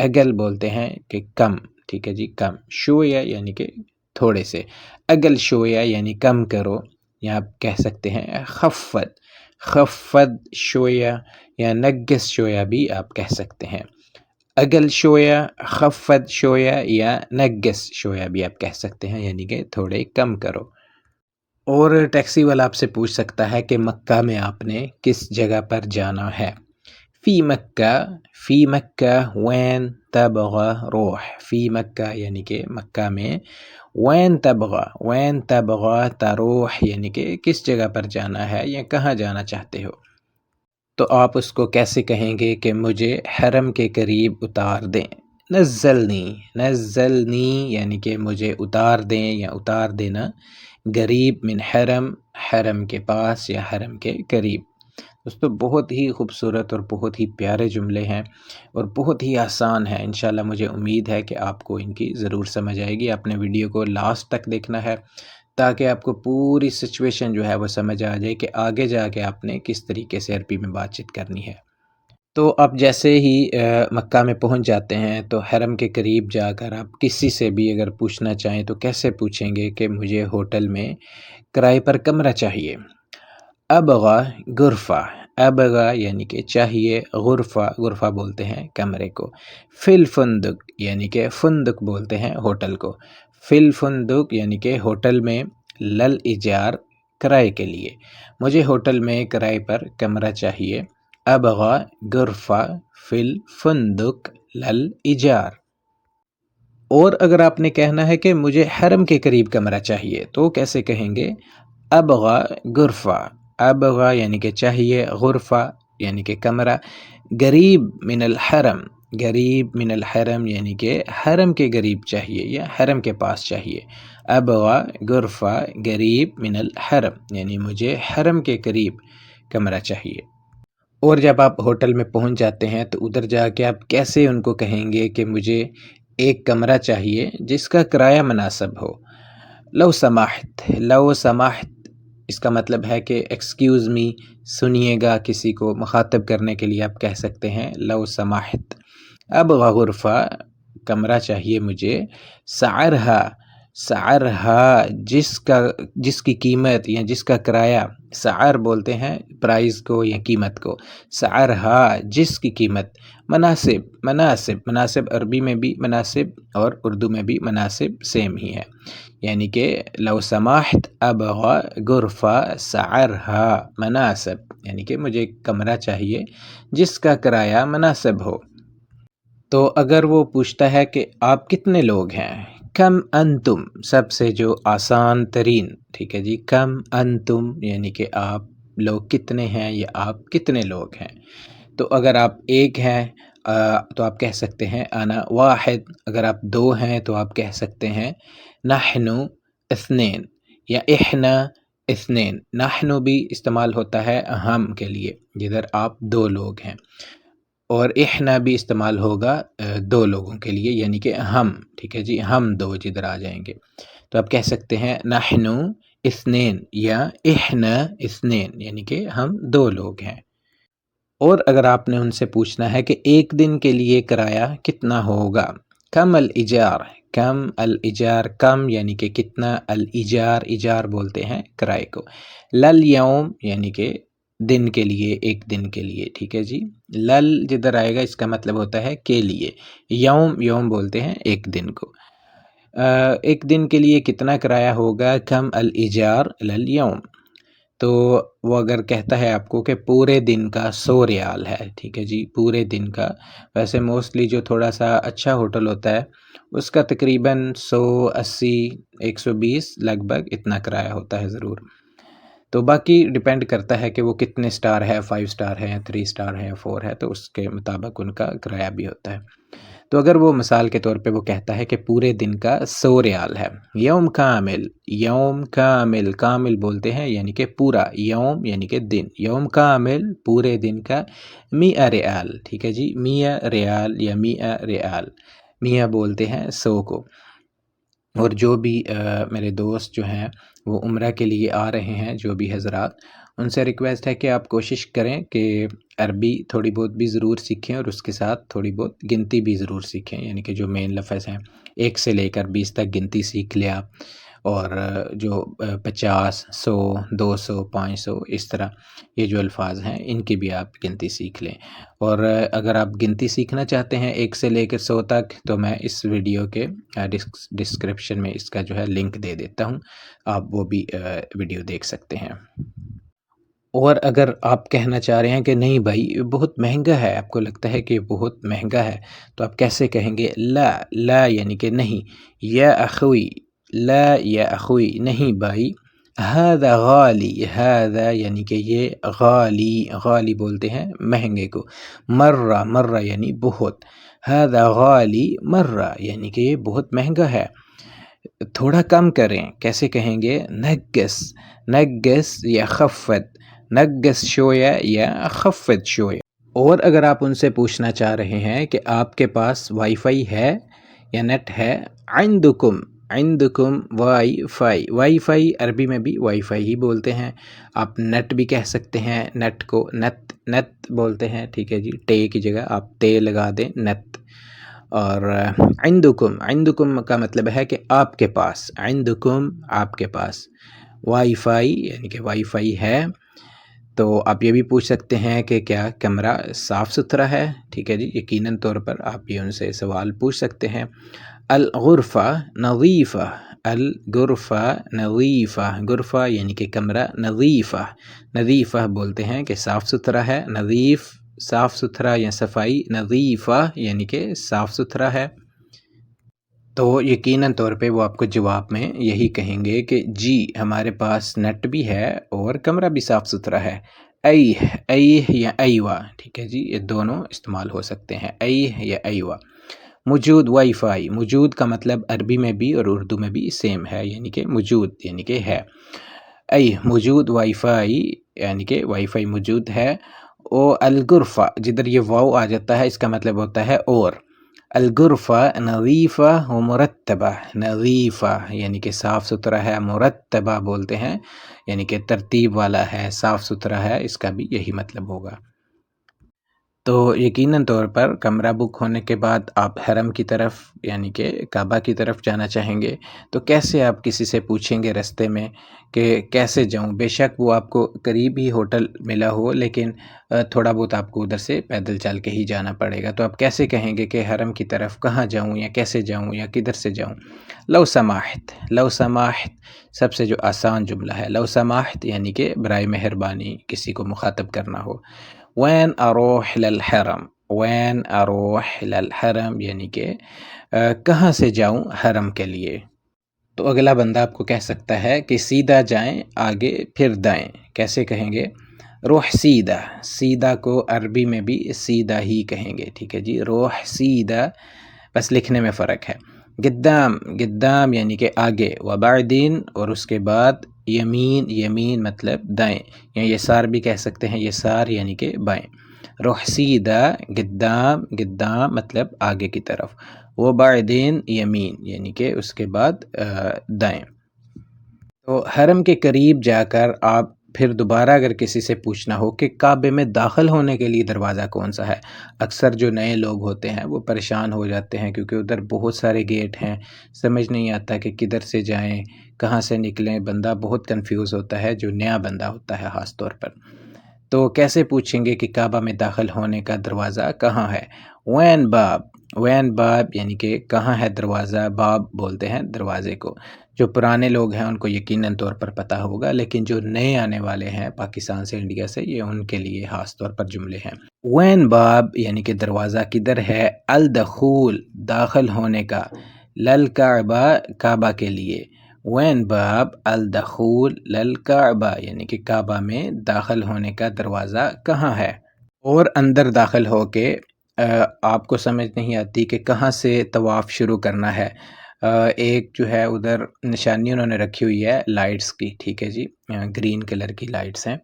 اگل بولتے ہیں کہ کم، ٹھیک ہے جی، کم. شویا یعنی کہ تھوڑے سے. اگل شویا یعنی کم کرو، یا آپ کہہ سکتے ہیں خفت، خفت شویا یا نگس شویا بھی آپ کہہ سکتے ہیں. اگل شویا، خفت شویا یا نگس شویا بھی آپ کہہ سکتے ہیں، یعنی کہ تھوڑے کم کرو. اور ٹیکسی والا آپ سے پوچھ سکتا ہے کہ مکہ میں آپ نے کس جگہ پر جانا ہے. فی مکہ، فی مکہ وین تبغى روح. فی مکہ یعنی کہ مکہ میں. وین تبغى، وین تبغى تروح یعنی کہ کس جگہ پر جانا ہے یا کہاں جانا چاہتے ہو. تو آپ اس کو کیسے کہیں گے کہ مجھے حرم کے قریب اتار دیں. نزلنی، نزلنی یعنی کہ مجھے اتار دیں یا اتار دینا. قریب من حرم، حرم کے پاس یا حرم کے قریب. دوستو بہت ہی خوبصورت اور بہت ہی پیارے جملے ہیں اور بہت ہی آسان ہے. انشاءاللہ مجھے امید ہے کہ آپ کو ان کی ضرور سمجھ آئے گی. آپ نے ویڈیو کو لاسٹ تک دیکھنا ہے تاکہ آپ کو پوری سچویشن جو ہے وہ سمجھ آ جائے کہ آگے جا کے آپ نے کس طریقے سے عربی میں بات چیت کرنی ہے. تو آپ جیسے ہی مکہ میں پہنچ جاتے ہیں تو حرم کے قریب جا کر آپ کسی سے بھی اگر پوچھنا چاہیں تو کیسے پوچھیں گے کہ مجھے ہوٹل میں کرائے پر کمرہ چاہیے. ابغى غرفہ، ابغى یعنی کہ چاہیے، غرفہ، غرفہ بولتے ہیں کمرے کو. فی الفندق یعنی کہ فندق بولتے ہیں ہوٹل کو. فی الفندق یعنی کہ ہوٹل میں. لل ایجار کرائے کے لیے، مجھے ہوٹل میں کرائے پر کمرہ چاہیے. ابغى غرفہ فی الفندق لل ایجار. اور اگر آپ نے کہنا ہے کہ مجھے حرم کے قریب کمرہ چاہیے تو کیسے کہیں گے. ابغى غرفہ، ابغى یعنی کہ چاہیے، غرفہ یعنی کہ کمرہ. قریب من الحرم، قریب من الحرم یعنی کہ حرم کے قریب چاہیے یا حرم کے پاس چاہیے. ابغى غرفہ قریب من الحرم یعنی مجھے حرم کے قریب کمرہ چاہیے. اور جب آپ ہوٹل میں پہنچ جاتے ہیں تو ادھر جا کے آپ کیسے ان کو کہیں گے کہ مجھے ایک کمرہ چاہیے جس کا کرایہ مناسب ہو. لو سمحت، لو سمحت اس کا مطلب ہے کہ ایکسکیوز می، سنیے گا. کسی کو مخاطب کرنے کے لیے آپ کہہ سکتے ہیں لو سمحت. ابغى غرفہ کمرہ چاہیے مجھے. سعرها، سعرها جس کی قیمت یا جس کا کرایہ. سعر بولتے ہیں پرائز کو یا قیمت کو. سعرها جس کی قیمت. مناسب، مناسب، مناسب عربی میں بھی مناسب اور اردو میں بھی مناسب سیم ہی ہے. یعنی کہ لو سمحت ابغى غرفہ سعرها مناسب یعنی کہ مجھے کمرہ چاہیے جس کا کرایہ مناسب ہو. تو اگر وہ پوچھتا ہے کہ آپ کتنے لوگ ہیں. کم انتم سب سے جو آسان ترین، ٹھیک ہے جی. کم انتم یعنی کہ آپ لوگ کتنے ہیں یا آپ کتنے لوگ ہیں. تو اگر آپ ایک ہیں تو آپ کہہ سکتے ہیں انا واحد. اگر آپ دو ہیں تو آپ کہہ سکتے ہیں نحن اثنین یا احنا اثنین. نحن بھی استعمال ہوتا ہے ہم کے لیے جدھر آپ دو لوگ ہیں، اور احنا بھی استعمال ہوگا دو لوگوں کے لیے یعنی کہ ہم، ٹھیک ہے جی، ہم دو جدھر آ جائیں گے. تو آپ کہہ سکتے ہیں نحن اثنین یا احنا اثنین یعنی کہ ہم دو لوگ ہیں. اور اگر آپ نے ان سے پوچھنا ہے کہ ایک دن کے لیے کرایہ کتنا ہوگا. کم الایجار، کم الایجار، کم یعنی کہ کتنا. الایجار، ایجار بولتے ہیں کرائے کو. لل یوم یعنی کہ دن کے لیے، ایک دن کے لیے، ٹھیک ہے جی. لل جدھر آئے گا اس کا مطلب ہوتا ہے کے لیے. یوم، یوم بولتے ہیں ایک دن کو. ایک دن کے لیے کتنا کرایہ ہوگا. کم الایجار لل یوم. تو وہ اگر کہتا ہے آپ کو کہ پورے دن کا 100 ریال ہے، ٹھیک ہے جی، پورے دن کا. ویسے موسٹلی جو تھوڑا سا اچھا ہوٹل ہوتا ہے اس کا تقریباً 180 120 لگ بھگ اتنا کرایہ ہوتا ہے ضرور. تو باقی ڈیپینڈ کرتا ہے کہ وہ کتنے سٹار ہے، 5 سٹار ہے، 3 سٹار ہے، 4 ہے، تو اس کے مطابق ان کا کرایہ بھی ہوتا ہے. تو اگر وہ مثال کے طور پہ وہ کہتا ہے کہ پورے دن کا 100 ریال ہے. یوم کامل، یوم کامل، کامل بولتے ہیں یعنی کہ پورا. یوم یعنی کہ دن. یوم کامل پورے دن کا. 100 ریال، ٹھیک ہے جی، 100 ریال یا 100 ریال. 100 بولتے ہیں 100 کو. اور جو بھی میرے دوست جو ہیں وہ عمرہ کے لیے آ رہے ہیں، جو بھی حضرات، ان سے ریکویسٹ ہے کہ آپ کوشش کریں کہ عربی تھوڑی بہت بھی ضرور سیکھیں، اور اس کے ساتھ تھوڑی بہت گنتی بھی ضرور سیکھیں، یعنی کہ جو مین لفظ ہیں 1 سے لے کر 20 تک گنتی سیکھ لیں آپ، اور جو 50، 100، 200، 500 اس طرح یہ جو الفاظ ہیں ان کی بھی آپ گنتی سیکھ لیں۔ اور اگر آپ گنتی سیکھنا چاہتے ہیں 1 سے لے کر 100 تک، تو میں اس ویڈیو کے ڈسکرپشن میں اس کا جو ہے لنک دے دیتا ہوں، آپ وہ بھی ویڈیو دیکھ سکتے ہیں۔ اور اگر آپ کہنا چاہ رہے ہیں کہ نہیں بھائی یہ بہت مہنگا ہے، آپ کو لگتا ہے کہ یہ بہت مہنگا ہے، تو آپ کیسے کہیں گے؟ لا، لا یعنی کہ نہیں، یا اخوی، لا یا اخوی نہیں بھائی، هذا غالی، هذا یعنی کہ یہ غالی، غالی بولتے ہیں مہنگے کو، مرہ، مرہ یعنی بہت، هذا غالی مرہ یعنی کہ یہ بہت مہنگا ہے، تھوڑا کم کریں، کیسے کہیں گے؟ نگس، نگس یا خفت، نگس شویہ یا خفت شویہ۔ اور اگر آپ ان سے پوچھنا چاہ رہے ہیں کہ آپ کے پاس وائی فائی ہے یا نیٹ ہے، عندکم، عندکم وائی فائی، وائی فائی عربی میں بھی وائی فائی ہی بولتے ہیں، آپ نیٹ بھی کہہ سکتے ہیں، نیٹ کو نت، نت بولتے ہیں، ٹھیک ہے جی، ٹے کی جگہ آپ تے لگا دیں، نت۔ اور عندکم، عندکم کا مطلب ہے کہ آپ کے پاس، عندکم آپ کے پاس وائی فائی یعنی کہ وائی فائی ہے، تو آپ یہ بھی پوچھ سکتے ہیں کہ کیا کمرہ صاف ستھرا ہے، ٹھیک ہے جی، یقیناً طور پر آپ یہ ان سے سوال پوچھ سکتے ہیں۔ الغرفہ نظیفہ، الغرفہ نظیفہ، غرفہ یعنی کہ کمرہ، نظیفہ، نظیفہ بولتے ہیں کہ صاف ستھرا ہے، نظیف صاف ستھرا یا صفائی، نظیفہ یعنی کہ صاف ستھرا ہے، تو یقیناً طور پہ وہ آپ کو جواب میں یہی کہیں گے کہ جی ہمارے پاس نیٹ بھی ہے اور کمرہ بھی صاف ستھرا ہے۔ ایہ، ایہ یا ایوہ، ٹھیک ہے جی، یہ دونوں استعمال ہو سکتے ہیں، ایہ یا ایوہ۔ موجود، وائی فائی، موجود کا مطلب عربی میں بھی اور اردو میں بھی سیم ہے، یعنی کہ موجود یعنی کہ ہے، ایہ موجود وائی فائی یعنی کہ وائی فائی موجود ہے۔ او الغرفہ، جدھر یہ واو آ جاتا ہے اس کا مطلب ہوتا ہے اور، الغرفہ نظیفہ و مرتبہ، نظیفہ یعنی کہ صاف ستھرا ہے، مرتبہ بولتے ہیں یعنی کہ ترتیب والا ہے، صاف ستھرا ہے، اس کا بھی یہی مطلب ہوگا۔ تو یقیناً طور پر کمرہ بک ہونے کے بعد آپ حرم کی طرف یعنی کہ کعبہ کی طرف جانا چاہیں گے، تو کیسے آپ کسی سے پوچھیں گے رستے میں کہ کیسے جاؤں؟ بے شک وہ آپ کو قریب ہی ہوٹل ملا ہو، لیکن تھوڑا بہت آپ کو ادھر سے پیدل چل کے ہی جانا پڑے گا، تو آپ کیسے کہیں گے کہ حرم کی طرف کہاں جاؤں یا کیسے جاؤں یا کدھر سے جاؤں؟ لو سماحت، لو سماحت سب سے جو آسان جملہ ہے، لو سماحت یعنی کہ برائے مہربانی کسی کو مخاطب کرنا ہو۔ وین اروح للحرم، وین اروح للحرم یعنی کہ کہاں سے جاؤں حرم کے لیے؟ تو اگلا بندہ آپ کو کہہ سکتا ہے کہ سیدھا جائیں آگے پھر دائیں، کیسے کہیں گے؟ روح سیدھا، سیدھا کو عربی میں بھی سیدھا ہی کہیں گے، ٹھیک ہے جی، روح سیدھا، بس لکھنے میں فرق ہے۔ قدام، قدام یعنی کہ آگے، وبعدین اور اس کے بعد، یمین، یمین مطلب دائیں، یا یسار بھی کہہ سکتے ہیں، یسار یعنی کہ بائیں۔ روح سیدھا، قدام، قدام مطلب آگے کی طرف، وبعدین یمین یعنی کہ اس کے بعد دائیں۔ تو حرم کے قریب جا کر آپ پھر دوبارہ اگر کسی سے پوچھنا ہو کہ کعبے میں داخل ہونے کے لیے دروازہ کون سا ہے، اکثر جو نئے لوگ ہوتے ہیں وہ پریشان ہو جاتے ہیں کیونکہ ادھر بہت سارے گیٹ ہیں، سمجھ نہیں آتا کہ کدھر سے جائیں، کہاں سے نکلیں، بندہ بہت کنفیوز ہوتا ہے جو نیا بندہ ہوتا ہے خاص طور پر۔ تو کیسے پوچھیں گے کہ کعبہ میں داخل ہونے کا دروازہ کہاں ہے؟ وین باب، وین باب یعنی کہ کہاں ہے دروازہ، باب بولتے ہیں دروازے کو، جو پرانے لوگ ہیں ان کو یقیناً طور پر پتہ ہوگا، لیکن جو نئے آنے والے ہیں پاکستان سے، انڈیا سے، یہ ان کے لیے خاص طور پر جملے ہیں۔ وین باب یعنی کہ دروازہ کدھر ہے، الدخول داخل ہونے کا، للکعبہ کعبہ کے لیے، وین باب الدخول للکعبہ یعنی کہ کعبہ میں داخل ہونے کا دروازہ کہاں ہے؟ اور اندر داخل ہو کے آپ کو سمجھ نہیں آتی کہ کہاں سے طواف شروع کرنا ہے، ایک جو ہے ادھر نشانی انہوں نے رکھی ہوئی ہے لائٹس کی، ٹھیک ہے جی، گرین کلر کی لائٹس ہیں،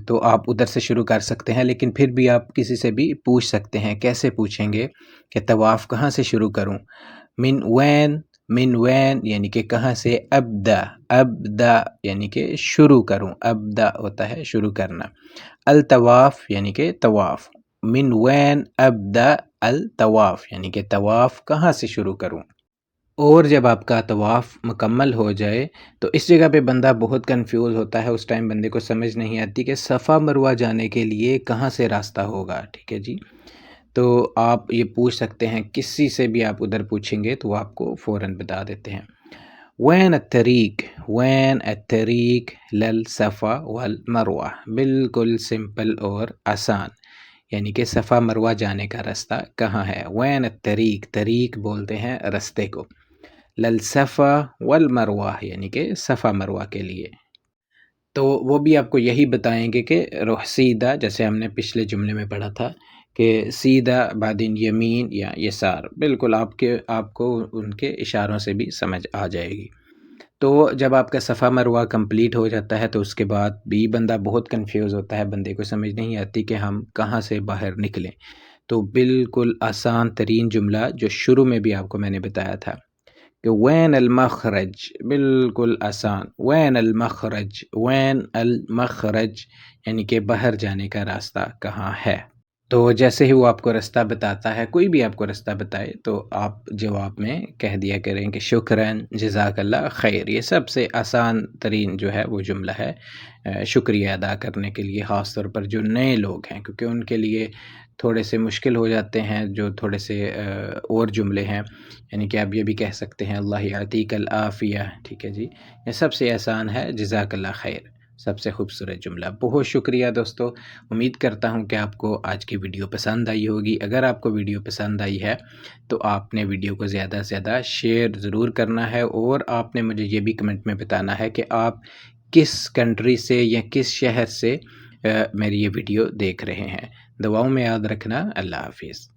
تو آپ ادھر سے شروع کر سکتے ہیں، لیکن پھر بھی آپ کسی سے بھی پوچھ سکتے ہیں۔ کیسے پوچھیں گے کہ طواف کہاں سے شروع کروں؟ من وین من وین یعنی کہ کہاں سے، ابدا، ابدا یعنی کہ شروع کروں، ابدا ہوتا ہے شروع کرنا، الطواف یعنی کہ طواف، من وین ابدا الطواف یعنی کہ طواف کہاں سے شروع کروں۔ اور جب آپ کا طواف مکمل ہو جائے تو اس جگہ پہ بندہ بہت کنفیوز ہوتا ہے، اس ٹائم بندے کو سمجھ نہیں آتی کہ صفا مروہ جانے کے لیے کہاں سے راستہ ہوگا، ٹھیک ہے جی۔ تو آپ یہ پوچھ سکتے ہیں، کسی سے بھی آپ ادھر پوچھیں گے تو وہ آپ کو فوراً بتا دیتے ہیں۔ وین الطریق، وین الطریق للصفا والمروہ، بالکل سمپل اور آسان، یعنی کہ صفا مروہ جانے کا راستہ کہاں ہے۔ وین الطریق، طریق بولتے ہیں راستے کو، للصفا والمروہ یعنی کہ صفا مروہ کے لیے۔ تو وہ بھی آپ کو یہی بتائیں گے کہ رخ سیدھا، جیسے ہم نے پچھلے جملے میں پڑھا تھا کہ سیدھا بعدین یمین یا یسار، بالکل آپ کو ان کے اشاروں سے بھی سمجھ آ جائے گی۔ تو جب آپ کا صفا مروہ کمپلیٹ ہو جاتا ہے تو اس کے بعد بھی بندہ بہت کنفیوز ہوتا ہے، بندے کو سمجھ نہیں آتی کہ ہم کہاں سے باہر نکلیں۔ تو بالکل آسان ترین جملہ جو شروع میں بھی آپ کو میں نے بتایا تھا کہ وین المخرج، بالکل آسان، وین المخرج، وین المخرج یعنی کہ باہر جانے کا راستہ کہاں ہے۔ تو جیسے ہی وہ آپ کو راستہ بتاتا ہے، کوئی بھی آپ کو راستہ بتائے تو آپ جواب میں کہہ دیا کریں کہ شکراً، جزاک اللہ خیر۔ یہ سب سے آسان ترین جو ہے وہ جملہ ہے شکریہ ادا کرنے کے لیے، خاص طور پر جو نئے لوگ ہیں، کیونکہ ان کے لیے تھوڑے سے مشکل ہو جاتے ہیں جو تھوڑے سے اور جملے ہیں، یعنی کہ آپ یہ بھی کہہ سکتے ہیں اللہ یعطیک العافیہ، ٹھیک ہے جی۔ یہ سب سے آسان ہے جزاک اللہ خیر، سب سے خوبصورت جملہ۔ بہت شکریہ دوستو، امید کرتا ہوں کہ آپ کو آج کی ویڈیو پسند آئی ہوگی۔ اگر آپ کو ویڈیو پسند آئی ہے تو آپ نے ویڈیو کو زیادہ سے زیادہ شیئر ضرور کرنا ہے، اور آپ نے مجھے یہ بھی کمنٹ میں بتانا ہے کہ آپ کس کنٹری سے یا کس شہر سے میری یہ ویڈیو دیکھ رہے ہیں۔ دعاؤں میں یاد رکھنا، اللہ حافظ۔